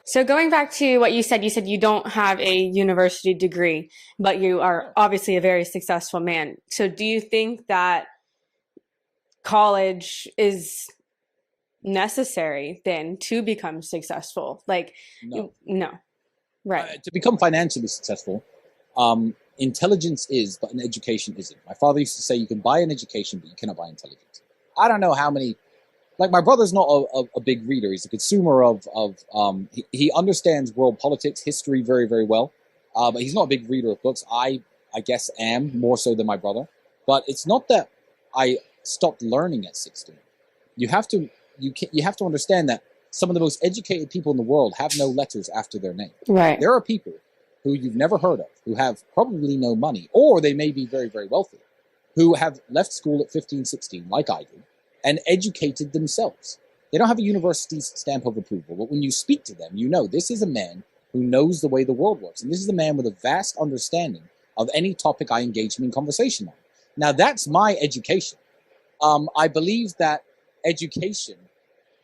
So going back to what you said you don't have a university degree, but you are obviously a very successful man. So do you think that college is necessary then to become successful? Like, No. no, right. To become financially successful, intelligence is, but an education isn't. My father used to say you can buy an education, but you cannot buy intelligence. I don't know how many. Like, my brother's not a big reader. He's a consumer he understands world politics, history very, very well. But he's not a big reader of books. I guess am more so than my brother. But it's not that I stopped learning at 16. You have to understand that some of the most educated people in the world have no letters after their name. Right. There are people who you've never heard of, who have probably no money, or they may be very, very wealthy, who have left school at 15, 16, like I did, and educated themselves. They don't have a university's stamp of approval, but when you speak to them, you know this is a man who knows the way the world works, and this is a man with a vast understanding of any topic I engage him in conversation on. Now, that's my education. I believe that education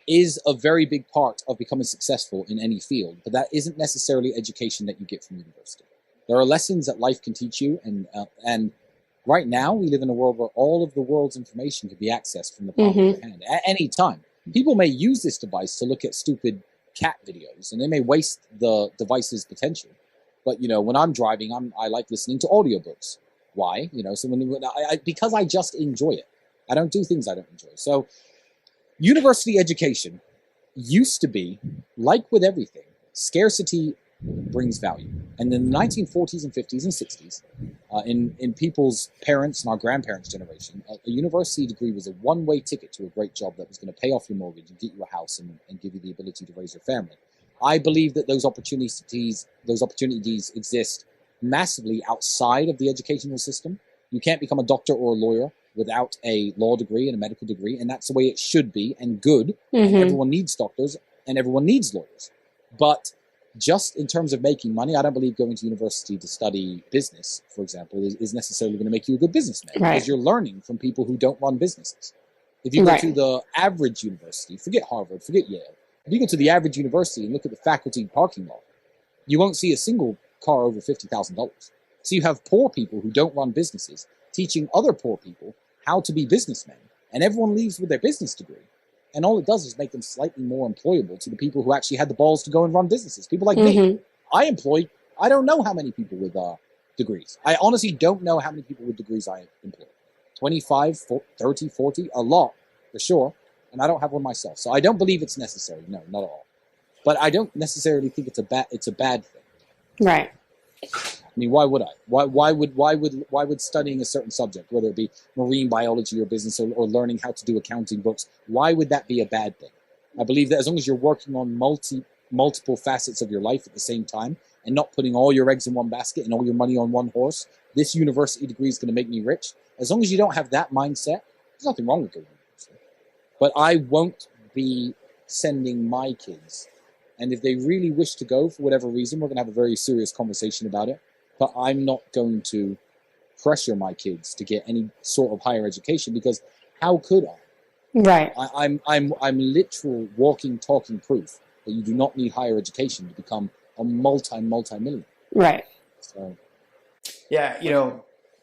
is a very big part of becoming successful in any field, but that isn't necessarily education that you get from university. There are lessons that life can teach you, and right now we live in a world where all of the world's information can be accessed from the palm of your hand at any time. People may use this device to look at stupid cat videos, and they may waste the device's potential. But when I'm driving, I like listening to audiobooks. Why? So because I just enjoy it. I don't do things I don't enjoy. So university education used to be, like with everything, scarcity brings value. And in the 1940s and 50s and 60s, in people's parents and our grandparents' generation, a university degree was a one-way ticket to a great job that was going to pay off your mortgage and get you a house and give you the ability to raise your family. I believe that those opportunities exist massively outside of the educational system. You can't become a doctor or a lawyer without a law degree and a medical degree, and that's the way it should be and good. And everyone needs doctors and everyone needs lawyers. But just in terms of making money, I don't believe going to university to study business, for example, is necessarily going to make you a good businessman, because you're learning from people who don't run businesses. If you go to the average university, forget Harvard, forget Yale, if you go to the average university and look at the faculty parking lot, you won't see a single car over $50,000. So you have poor people who don't run businesses teaching other poor people how to be businessmen, and everyone leaves with their business degree. And all it does is make them slightly more employable to the people who actually had the balls to go and run businesses. People like me. I don't know how many people with degrees. I honestly don't know how many people with degrees I employ. 25, 30, 40, a lot, for sure. And I don't have one myself. So I don't believe it's necessary. No, not at all. But I don't necessarily think it's a bad thing. Right. I mean, why would I? Why would studying a certain subject, whether it be marine biology or business or learning how to do accounting books, why would that be a bad thing? I believe that as long as you're working on multiple facets of your life at the same time and not putting all your eggs in one basket and all your money on one horse, this university degree is going to make me rich. As long as you don't have that mindset, there's nothing wrong with going to university. But I won't be sending my kids. And if they really wish to go for whatever reason, we're going to have a very serious conversation about it. But I'm not going to pressure my kids to get any sort of higher education, because how could I? Right. I'm literal walking, talking proof that you do not need higher education to become a multi-millionaire. Right. So, yeah,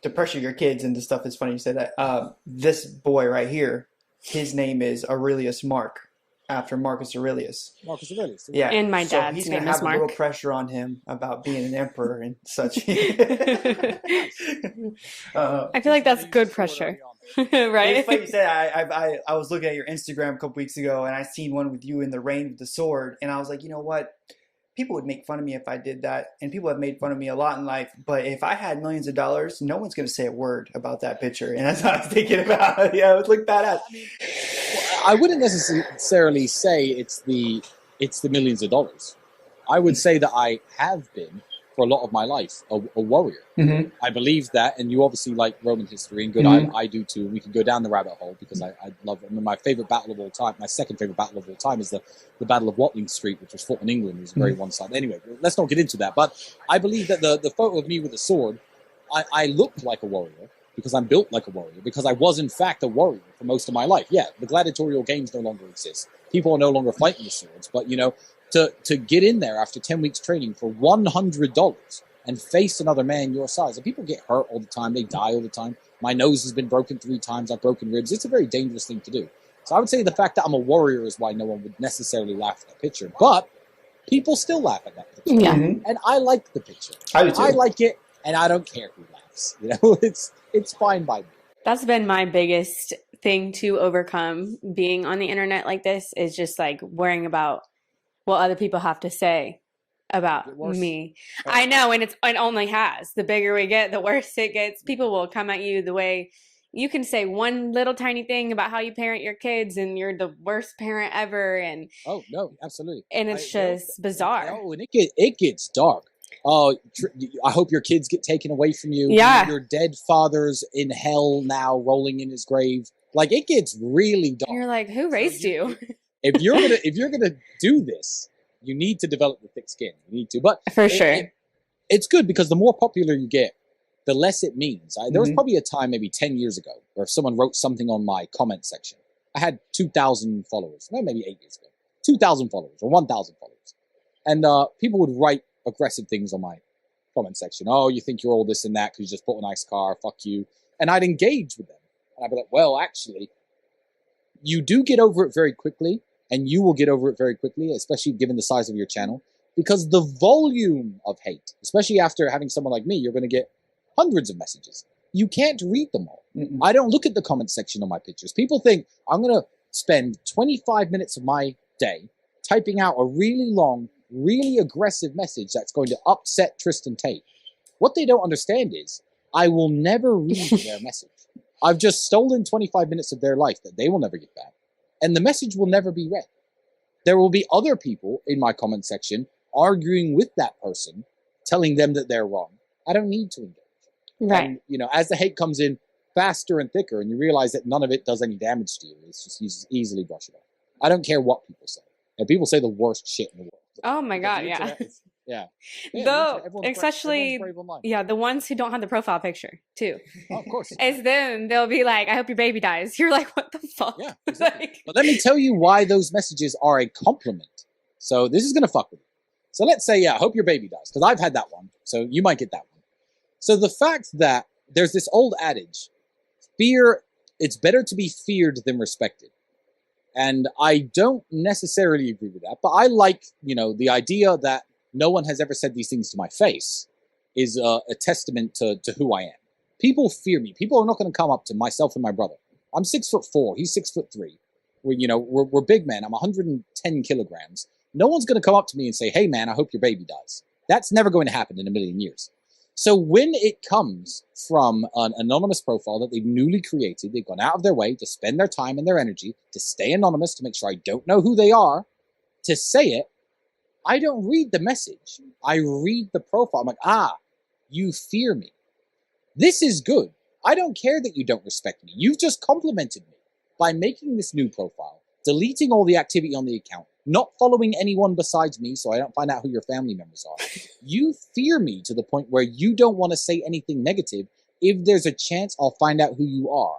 to pressure your kids into stuff. It's funny you said that. This boy right here, his name is Aurelius Mark, after Marcus Aurelius. Marcus Aurelius. Yeah. And my dad's he's name gonna is have Mark. a little pressure on him about being an emperor and such. I feel like that's good pressure. Right? It's funny you said. I was looking at your Instagram a couple weeks ago, and I seen one with you in the rain with the sword, and I was like, you know what? People would make fun of me if I did that, and people have made fun of me a lot in life. But if I had millions of dollars, no one's going to say a word about that picture, and that's what I was thinking about. Yeah, it would look badass. I wouldn't necessarily say it's the millions of dollars. I would say that I have been, for a lot of my life, a warrior. Mm-hmm. I believe that, and you obviously like Roman history, and good, I do too. We can go down the rabbit hole because I love it. I mean, my favorite battle of all time, my second favorite battle of all time, is the Battle of Watling Street, which was fought in England. It was very one-sided. Anyway, let's not get into that. But I believe that the photo of me with a sword, I looked like a warrior because I'm built like a warrior, because I was in fact a warrior for most of my life. Yeah, the gladiatorial games no longer exist. People are no longer fighting with swords, but to get in there after 10 weeks training for $100 and face another man your size. And people get hurt all the time. They die all the time. My nose has been broken 3 times. I've broken ribs. It's a very dangerous thing to do. So I would say the fact that I'm a warrior is why no one would necessarily laugh at that picture. But people still laugh at that picture. Yeah. And I like the picture. I do too. I like it, and I don't care who laughs. You know, it's fine by me. That's been my biggest thing to overcome being on the internet like this, is just like worrying about what other people have to say about me. I know, and it only has. The bigger we get, the worse it gets. People will come at you the way you can say one little tiny thing about how you parent your kids and you're the worst parent ever. And oh no, absolutely. And it's just bizarre. Oh, and it gets dark. Oh, I hope your kids get taken away from you. Yeah. Your dead father's in hell now, rolling in his grave. Like, it gets really dark. And you're like, who raised you? If you're gonna do this, you need to develop the thick skin. You need to, but for sure, it's good because the more popular you get, the less it means. There was probably a time, maybe 10 years ago, where if someone wrote something on my comment section, I had 2,000 followers. Well, maybe 8 years ago, 2,000 followers or 1,000 followers, and people would write aggressive things on my comment section. Oh, you think you're all this and that because you just bought a nice car? Fuck you. And I'd engage with them, and I'd be like, well, actually, you do get over it very quickly. And you will get over it very quickly, especially given the size of your channel, because the volume of hate, especially after having someone like me, you're going to get hundreds of messages. You can't read them all. I don't look at the comment section on my pictures. People think I'm going to spend 25 minutes of my day typing out a really long, really aggressive message that's going to upset Tristen Tate. What they don't understand is I will never read their message. I've just stolen 25 minutes of their life that they will never get back. And the message will never be read. There will be other people in my comment section arguing with that person, telling them that they're wrong. I don't need to engage. Right. And, you know, as the hate comes in faster and thicker and you realize that none of it does any damage to you, it's just easily brush it off. I don't care what people say. And people say the worst shit in the world. Oh my God, yeah. Yeah. Though, especially, the ones who don't have the profile picture, too. Oh, of course. It's them. They'll be like, I hope your baby dies. You're like, what the fuck? Yeah, exactly. But let me tell you why those messages are a compliment. So this is going to fuck with you. So let's say, I hope your baby dies, because I've had that one. So you might get that one. So the fact that there's this old adage, it's better to be feared than respected. And I don't necessarily agree with that, but I like, the idea that no one has ever said these things to my face is a testament to who I am. People fear me. People are not going to come up to myself and my brother. I'm 6'4". He's 6'3". We're big men. I'm 110 kilograms. No one's going to come up to me and say, hey man, I hope your baby dies. That's never going to happen in a million years. So when it comes from an anonymous profile that they've newly created, they've gone out of their way to spend their time and their energy to stay anonymous, to make sure I don't know who they are, to say it, I don't read the message. I read the profile. I'm like, you fear me. This is good. I don't care that you don't respect me. You've just complimented me by making this new profile, deleting all the activity on the account, not following anyone besides me so I don't find out who your family members are. You fear me to the point where you don't want to say anything negative. If there's a chance, I'll find out who you are.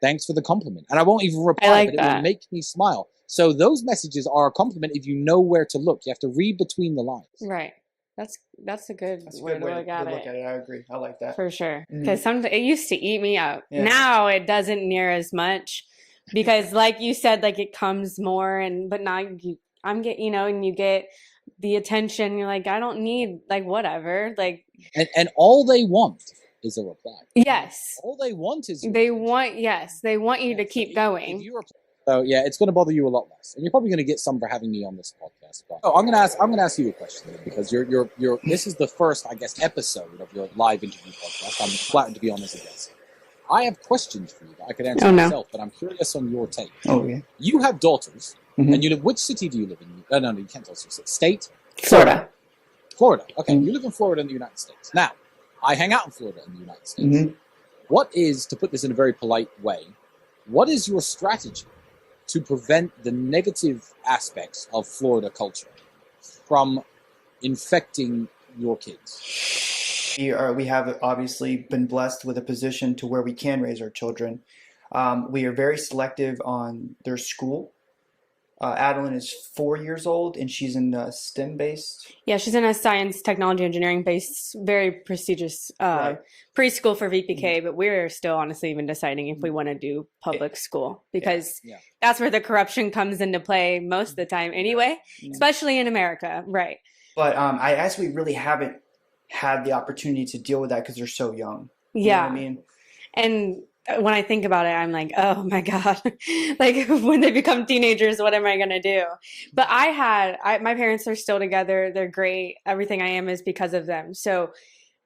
Thanks for the compliment. And I won't even reply, but it will make me smile. So those messages are a compliment if you know where to look. You have to read between the lines. Right. That's a good way to look at it. I agree. I like that. For sure. Because sometimes it used to eat me up. Yeah. Now it doesn't near as much. Because like you said, like it comes more, but now I'm getting, and you get the attention. You're like, I don't need whatever. And all they want is a reply. Yes. All they want is they want you to keep going. So yeah, it's going to bother you a lot less, and you're probably going to get some for having me on this podcast. But I'm going to ask you a question because you're this is the first, I guess, episode of your live interview podcast. I'm flattered to be on as a guest. I have questions for you that I could answer myself, but I'm curious on your take. Oh yeah. You have daughters, and you live. Which city do you live in? No, you can't tell us. State. Florida. Florida. Okay, you live in Florida in the United States. Now, I hang out in Florida in the United States. What is, to put this in a very polite way, what is your strategy to prevent the negative aspects of Florida culture from infecting your kids? We have obviously been blessed with a position to where we can raise our children. We are very selective on their school. Adeline is 4 years old, and she's in STEM-based. Yeah, she's in a science, technology, engineering based, very prestigious Right. preschool for VPK, but we're still honestly even deciding if we want to do public school because Yeah. that's where the corruption comes into play most of the time anyway, especially in America, right? But I guess we really haven't had the opportunity to deal with that because they're so young. You know Yeah. what I mean? And when I think about it, I'm like, oh my God, like when they become teenagers, what am I going to do? But my parents are still together. They're great. Everything I am is because of them. So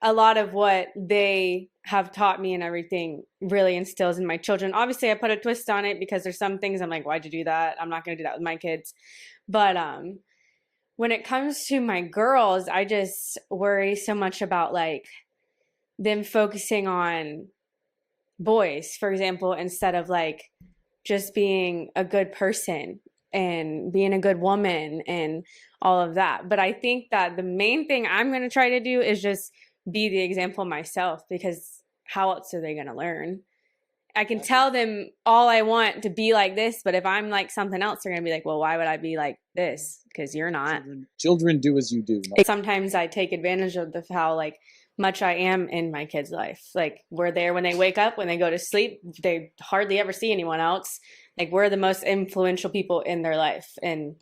a lot of what they have taught me and everything really instills in my children. Obviously, I put a twist on it because there's some things I'm like, why'd you do that? I'm not going to do that with my kids. But when it comes to my girls, I just worry so much about like them focusing on boys, for example, instead of like just being a good person and being a good woman and all of that. But I think that the main thing I'm going to try to do is just be the example myself, because how else are they going to learn? I can tell them all I want to be like this, but if I'm like something else, they're going to be like, well, why would I be like this? Because you're not. Children do as you do. Sometimes I take advantage of how like much I am in my kids' life. Like we're there when they wake up, when they go to sleep, they hardly ever see anyone else. Like we're the most influential people in their life, and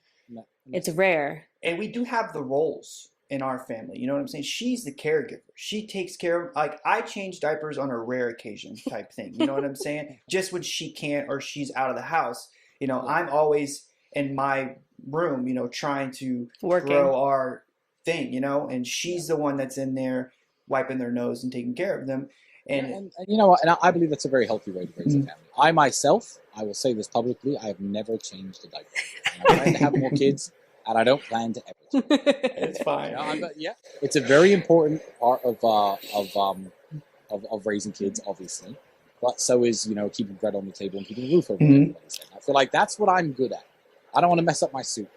it's rare. And we do have the roles in our family. You know what I'm saying? She's the caregiver. She takes care of, like, I change diapers on a rare occasion type thing. You know what I'm saying? Just when she can't or she's out of the house. You know, I'm always in my room, you know, trying to grow our thing, you know, and she's the one that's in there wiping their nose and taking care of them. And you know what? And I believe that's a very healthy way to raise a family. I myself, I will say this publicly, I have never changed a diaper. And I plan to have more kids, and I don't plan to ever. It's fine. You know, yeah, it's a very important part of raising kids, obviously. But so is, you know, keeping bread on the table and keeping a roof over everybody's head. I feel like that's what I'm good at. I don't want to mess up my soup.